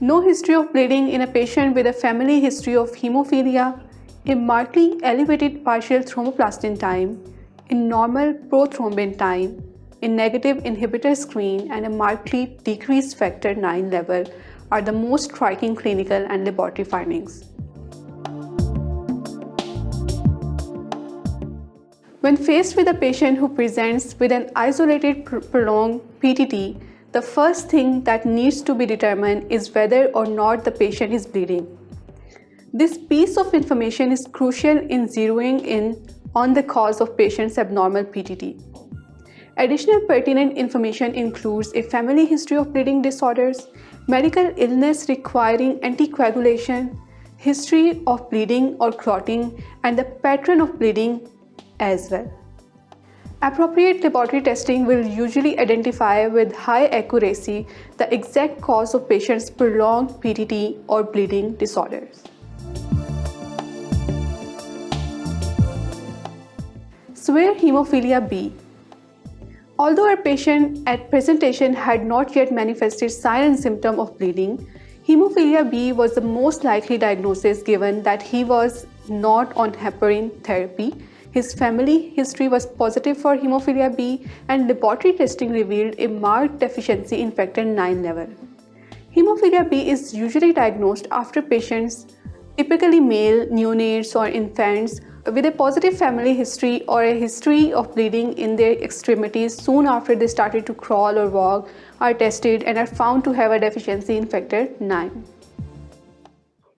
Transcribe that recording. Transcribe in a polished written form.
No history of bleeding in a patient with a family history of hemophilia, a markedly elevated partial thromboplastin time, a normal prothrombin time, a negative inhibitor screen, and a markedly decreased factor IX level are the most striking clinical and laboratory findings. When faced with a patient who presents with an isolated prolonged PTT, the first thing that needs to be determined is whether or not the patient is bleeding. This piece of information is crucial in zeroing in on the cause of patient's abnormal PTT. Additional pertinent information includes a family history of bleeding disorders, medical illness requiring anticoagulation, history of bleeding or clotting, and the pattern of bleeding as well. Appropriate laboratory testing will usually identify with high accuracy the exact cause of patient's prolonged PTT or bleeding disorders. Severe hemophilia B. Although our patient at presentation had not yet manifested sign and symptom of bleeding, hemophilia B was the most likely diagnosis given that he was not on heparin therapy. His family history was positive for hemophilia B, and laboratory testing revealed a marked deficiency in factor IX level. Hemophilia B is usually diagnosed after patients, typically male, neonates or infants, with a positive family history or a history of bleeding in their extremities soon after they started to crawl or walk, are tested and are found to have a deficiency in factor IX.